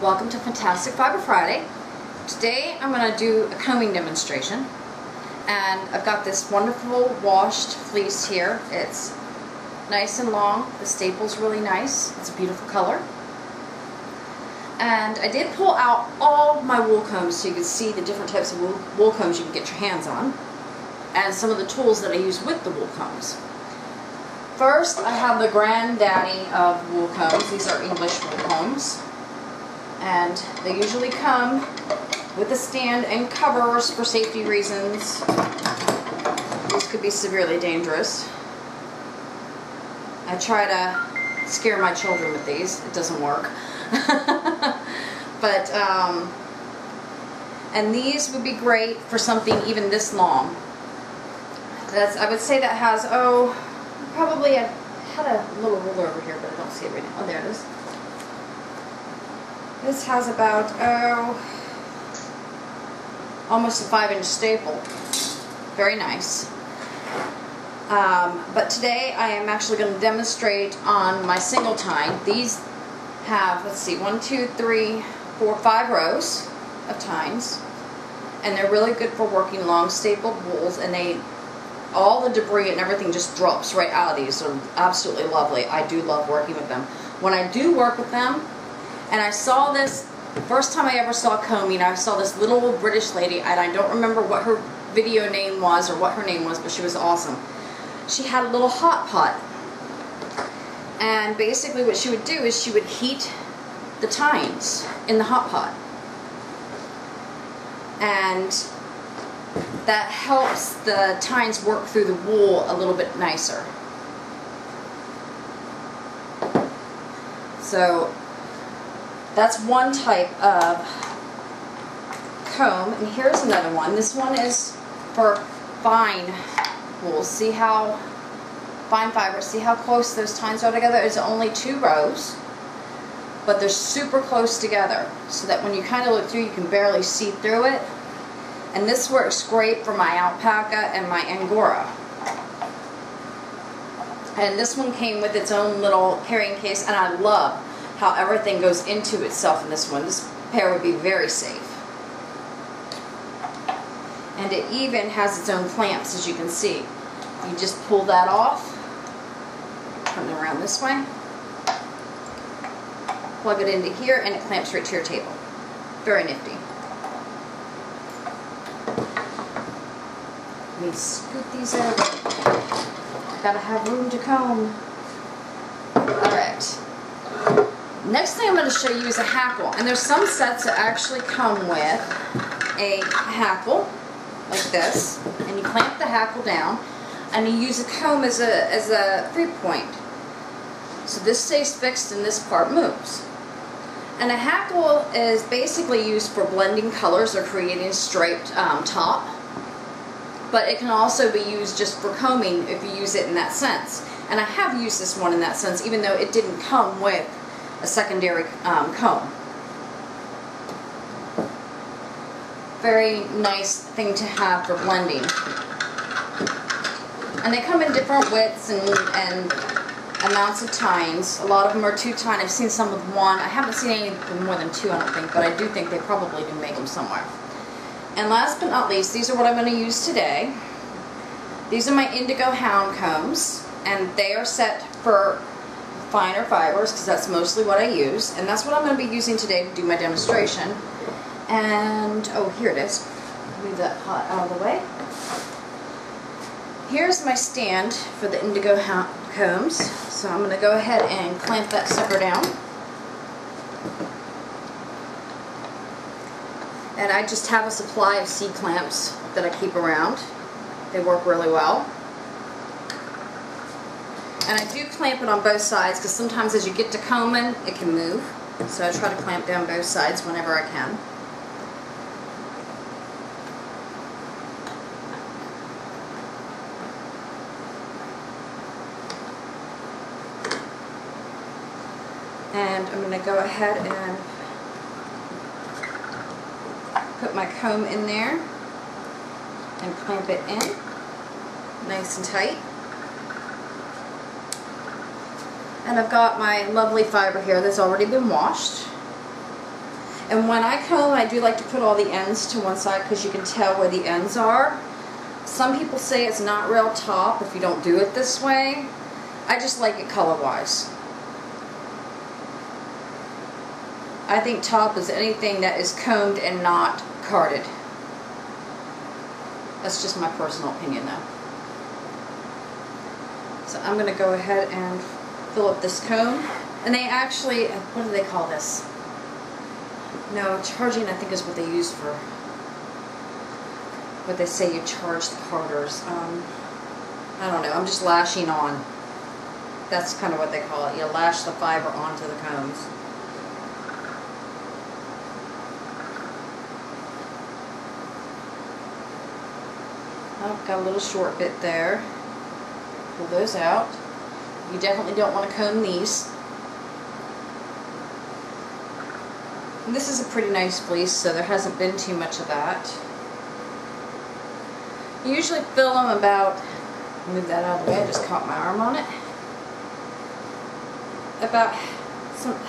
Welcome to Fantastic Fiber Friday. Today I'm going to do a combing demonstration, and I've got this wonderful washed fleece here. It's nice and long. The staple's really nice. It's a beautiful color. And I did pull out all my wool combs so you can see the different types of wool combs you can get your hands on, and some of the tools that I use with the wool combs. First, I have the granddaddy of wool combs. These are English wool combs. And they usually come with a stand and covers for safety reasons. These could be severely dangerous. I try to scare my children with these. It doesn't work. But, and these would be great for something even this long. I would say that has, probably, I had a little ruler over here, but I don't see it right now. Oh, there it is. This has about, almost a 5-inch staple. Very nice. But today I am actually going to demonstrate on my single tine. These have, let's see, 1, 2, 3, 4, 5 rows of tines. And they're really good for working long stapled wools, and all the debris and everything just drops right out of these. They're absolutely lovely. I do love working with them. When I do work with them, and I saw this, the first time I ever saw combing, I saw this little British lady, and I don't remember what her video name was or what her name was, but she was awesome. She had a little hot pot. And basically what she would do is she would heat the tines in the hot pot. And that helps the tines work through the wool a little bit nicer. So that's one type of comb, and here's another one. This one is for fine wool. See how fine fiber, see how close those tines are together? It's only 2 rows, but they're super close together, so that when you kind of look through, you can barely see through it. And this works great for my alpaca and my angora. And this one came with its own little carrying case, and I love how everything goes into itself in this one. This pair would be very safe. And it even has its own clamps, as you can see. You just pull that off, turn it around this way, plug it into here, and it clamps right to your table. Very nifty. Let me scoot these over. Gotta have room to comb. Alright. Next thing I'm going to show you is a hackle, and there's some sets that actually come with a hackle like this, and you clamp the hackle down, and you use a comb as a free point. So this stays fixed and this part moves. And a hackle is basically used for blending colors or creating a striped top, but it can also be used just for combing if you use it in that sense. And I have used this one in that sense, even though it didn't come with a secondary comb. Very nice thing to have for blending. And they come in different widths and amounts of tines. A lot of them are 2 tine. I've seen some with 1. I haven't seen any with more than 2, I don't think, but I do think they probably do make them somewhere. And last but not least, these are what I'm going to use today. These are my Indigo Hound combs, and they are set for finer fibers because that's mostly what I use, and that's what I'm going to be using today to do my demonstration. And oh, here it is. Move that pot out of the way. Here's my stand for the Indigo Hound combs, so I'm going to go ahead and clamp that sucker down. And I just have a supply of C-clamps that I keep around. They work really well. And I do clamp it on both sides because sometimes as you get to combing, it can move. So I try to clamp down both sides whenever I can. And I'm going to go ahead and put my comb in there and clamp it in nice and tight. And I've got my lovely fiber here that's already been washed. And when I comb, I do like to put all the ends to one side because you can tell where the ends are. Some people say it's not real top if you don't do it this way. I just like it color-wise. I think top is anything that is combed and not carded. That's just my personal opinion though. So I'm going to go ahead and fill up this comb. And they actually, what do they call this? No, charging I think is what they use for, what they say you charge the carders. I don't know, I'm just lashing on. That's kind of what they call it. You lash the fiber onto the combs. Oh, got a little short bit there. Pull those out. You definitely don't want to comb these. And this is a pretty nice fleece, so there hasn't been too much of that. You usually fill them about, move that out of the way, I just caught my arm on it. About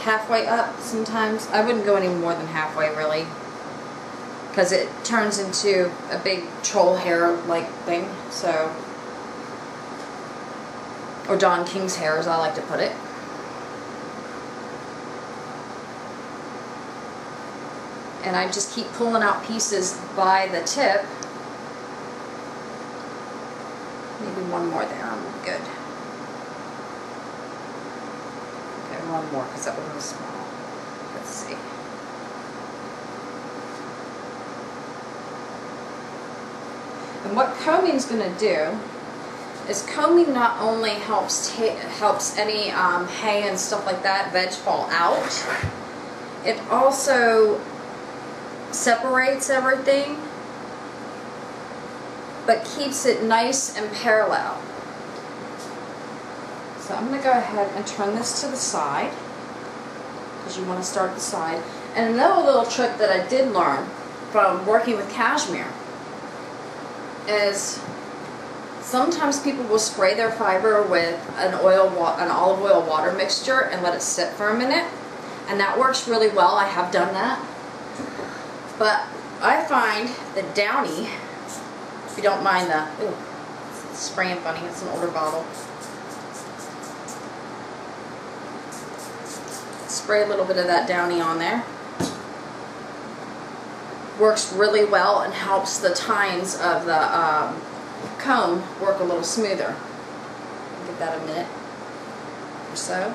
halfway up sometimes. I wouldn't go any more than halfway really, because it turns into a big troll hair like thing, so, or Don King's hair as I like to put it. And I just keep pulling out pieces by the tip. Maybe one more there, I'm good. Okay, one more because that one was small. Let's see. And what combing is going to do is combing not only helps any hay and stuff like that, veg fall out, it also separates everything, but keeps it nice and parallel. So I'm going to go ahead and turn this to the side, because you want to start at the side. And another little trick that I did learn from working with cashmere is sometimes people will spray their fiber with an olive oil water mixture and let it sit for a minute, and that works really well. I have done that. But I find the Downy, if you don't mind the, ooh, it's spraying funny, it's an older bottle. Spray a little bit of that Downy on there. Works really well and helps the tines of the comb work a little smoother. Give that a minute or so.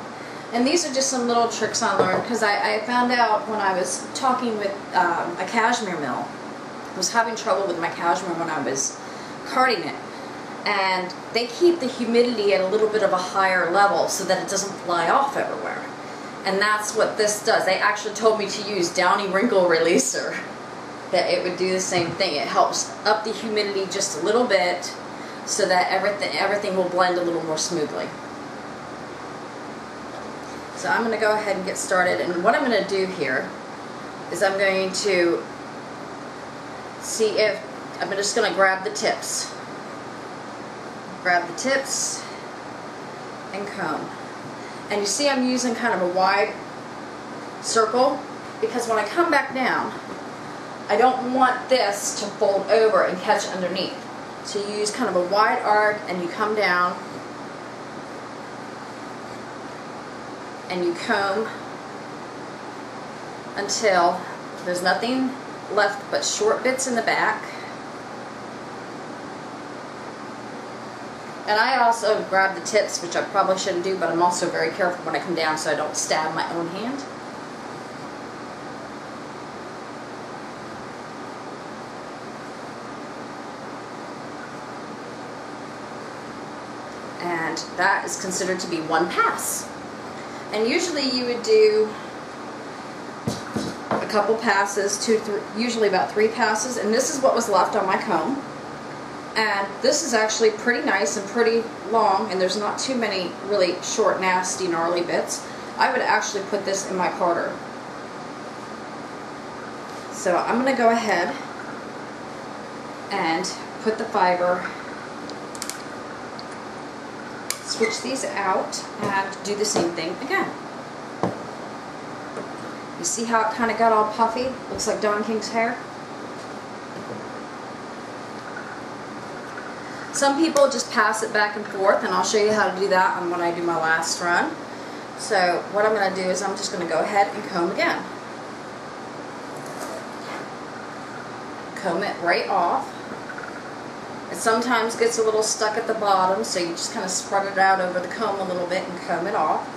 And these are just some little tricks I learned because I found out when I was talking with a cashmere mill. I was having trouble with my cashmere when I was carding it. And they keep the humidity at a little bit of a higher level so that it doesn't fly off everywhere. And that's what this does. They actually told me to use Downy Wrinkle Releaser. That it would do the same thing. It helps up the humidity just a little bit so that everything will blend a little more smoothly. So I'm going to go ahead and get started, and what I'm going to do here is I'm going to see if, I'm just going to grab the tips. Grab the tips and comb. And you see I'm using kind of a wide circle because when I come back down, I don't want this to fold over and catch underneath. So you use kind of a wide arc and you come down and you comb until there's nothing left but short bits in the back. And I also grab the tips, which I probably shouldn't do, but I'm also very careful when I come down so I don't stab my own hand. And that is considered to be one pass. And usually you would do a couple passes, usually about 3 passes, and this is what was left on my comb. And this is actually pretty nice and pretty long, and there's not too many really short, nasty, gnarly bits. I would actually put this in my carder. So I'm going to go ahead and put the fiber, switch these out, and do the same thing again. You see how it kind of got all puffy? Looks like Don King's hair. Some people just pass it back and forth, and I'll show you how to do that when I do my last run. So what I'm going to do is I'm just going to go ahead and comb again. Comb it right off. It sometimes gets a little stuck at the bottom, so you just kind of spread it out over the comb a little bit and comb it off.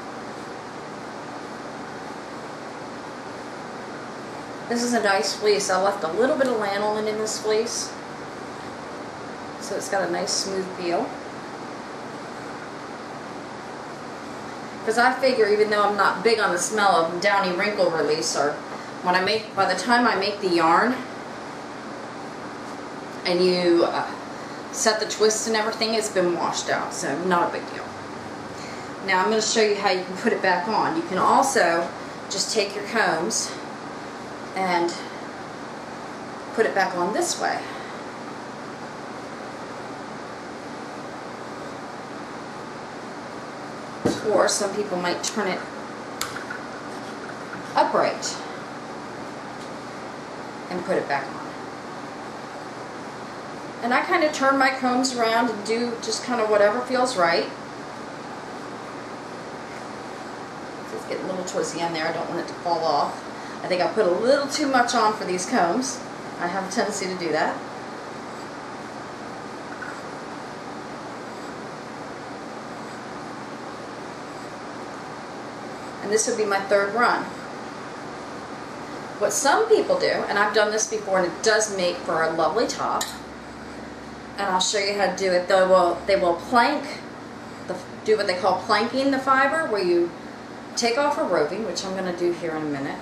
This is a nice fleece. I left a little bit of lanolin in this fleece, so it's got a nice smooth feel. Because I figure, even though I'm not big on the smell of Downy Wrinkle Releaser, by the time I make the yarn and you set the twists and everything, it's been washed out, so not a big deal. Now I'm going to show you how you can put it back on. You can also just take your combs and put it back on this way. Or some people might turn it upright and put it back on. And I kind of turn my combs around and do just kind of whatever feels right. It's getting a little towards the end there. I don't want it to fall off. I think I put a little too much on for these combs. I have a tendency to do that. And this would be my third run. What some people do, and I've done this before and it does make for a lovely top, and I'll show you how to do it. They will plank, do what they call planking the fiber, where you take off a roving, which I'm going to do here in a minute.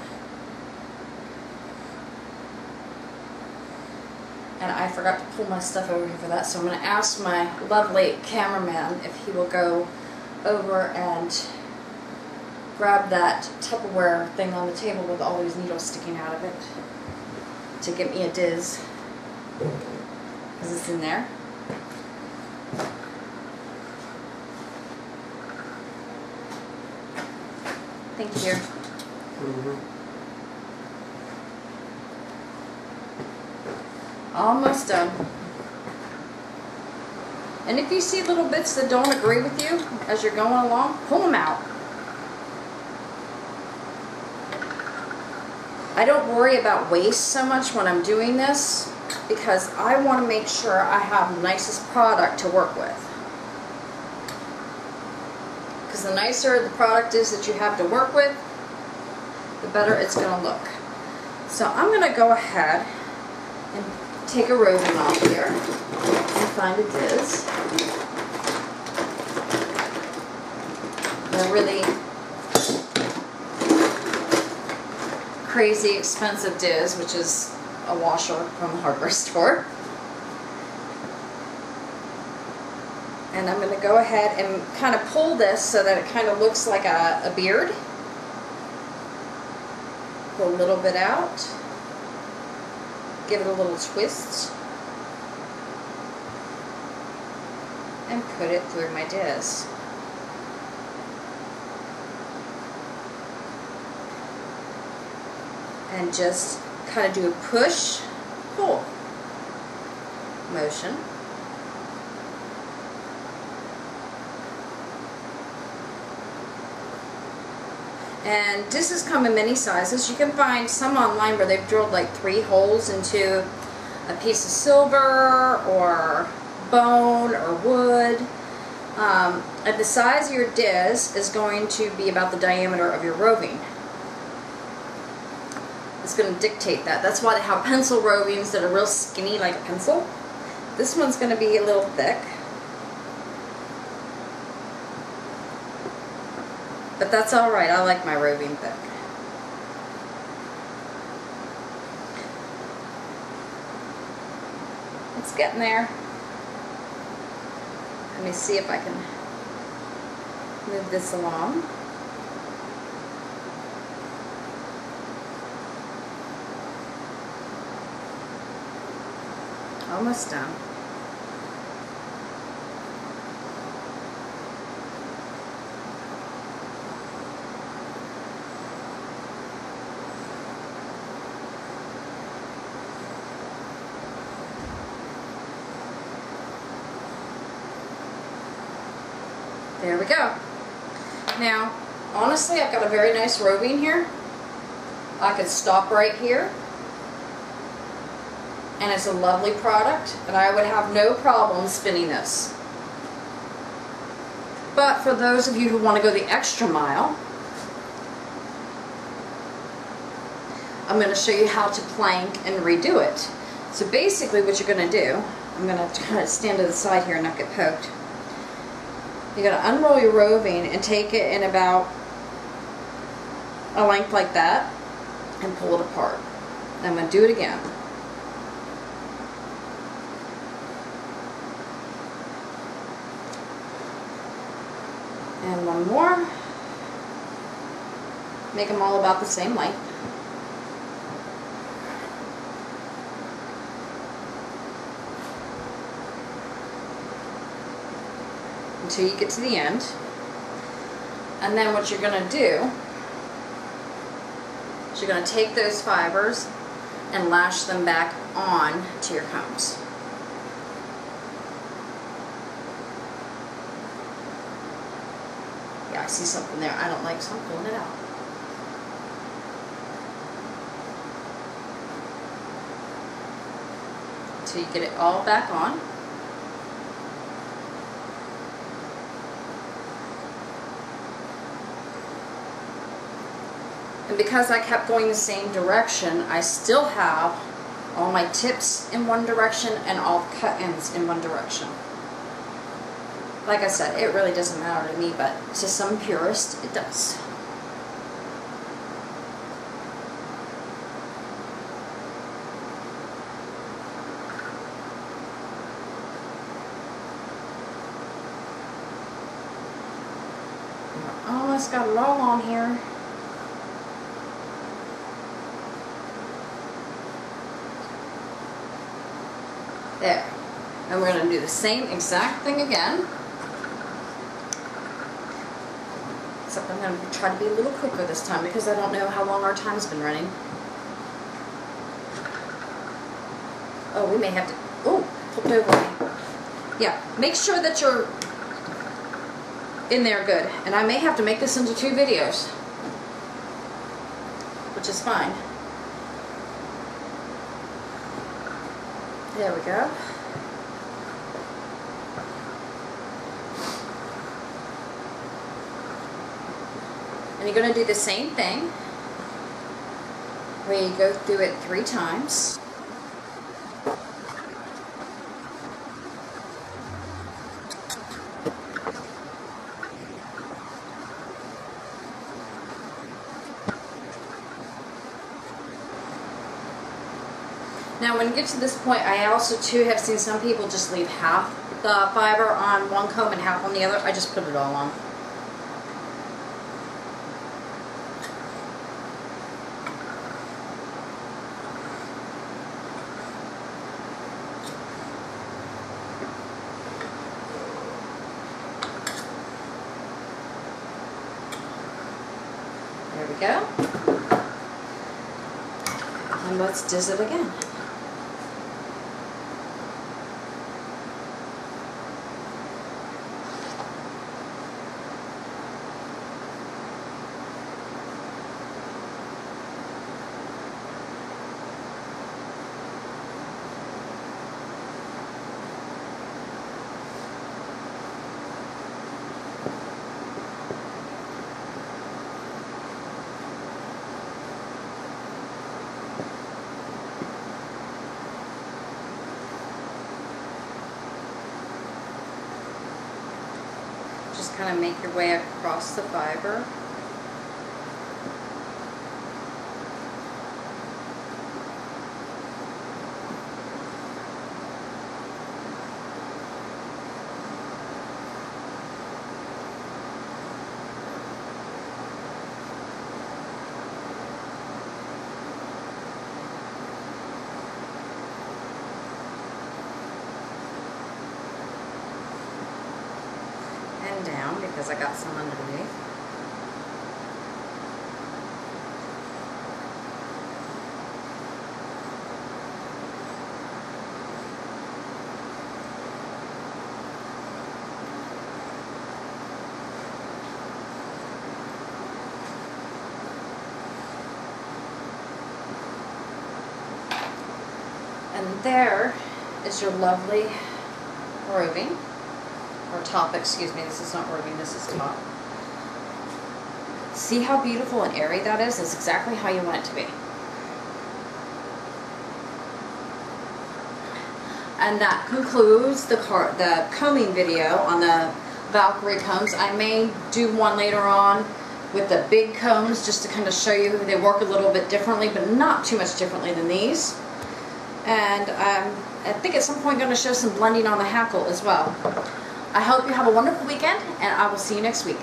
And I forgot to pull my stuff over here for that, so I'm going to ask my lovely cameraman if he will go over and grab that Tupperware thing on the table with all these needles sticking out of it to get me a diz, because it's in there. Thank you. Almost done. And if you see little bits that don't agree with you as you're going along, pull them out. I don't worry about waste so much when I'm doing this, because I want to make sure I have the nicest product to work with. Because the nicer the product is that you have to work with, the better it's going to look. So I'm going to go ahead and take a roving off here and find a diz. They're really crazy expensive diz, which is a washer from the hardware store. And I'm going to go ahead and kind of pull this so that it kind of looks like a beard. Pull a little bit out. Give it a little twist. And put it through my diz. And just kind of do a push, pull motion. And dizes come in many sizes. You can find some online where they've drilled like 3 holes into a piece of silver or bone or wood. And the size of your diz is going to be about the diameter of your roving. It's going to dictate that. That's why they have pencil rovings that are real skinny like a pencil. This one's going to be a little thick. But that's alright. I like my roving thick. It's getting there. Let me see if I can move this along. Almost done. There we go. Now, honestly, I've got a very nice roving here. I could stop right here. And it's a lovely product, and I would have no problem spinning this. But for those of you who want to go the extra mile, I'm going to show you how to plank and redo it. So basically what you're going to do, I'm going to kind of stand to the side here and not get poked. You're going to unroll your roving and take it in about a length like that and pull it apart. And I'm going to do it again. And one more. Make them all about the same length. Until you get to the end. And then what you're going to do is you're going to take those fibers and lash them back on to your combs. Yeah, I see something there I don't like, so I'm pulling it out. Until you get it all back on. And because I kept going the same direction, I still have all my tips in one direction and all the cut ends in one direction. Like I said, it really doesn't matter to me, but to some purists, it does. I almost got it all on here. There. And we're going to do the same exact thing again. Except I'm going to try to be a little quicker this time because I don't know how long our time's been running. Oh, we may have to... Oh, flipped over me. Yeah, make sure that you're in there good. And I may have to make this into 2 videos. Which is fine. There we go. And you're going to do the same thing where you go through it 3 times. Now when you get to this point, I also too have seen some people just leave half the fiber on one comb and half on the other. I just put it all on. There we go. And let's diz it again. Just kind of make your way across the fiber. Down because I got some underneath. And there is your lovely roving, or top, excuse me, this is not roving, this is top. See how beautiful and airy that is? It's exactly how you want it to be. And that concludes the combing video on the Valkyrie combs. I may do one later on with the big combs just to kind of show you they work a little bit differently, but not too much differently than these. And I think at some point I'm going to show some blending on the hackle as well. I hope you have a wonderful weekend, and I will see you next week.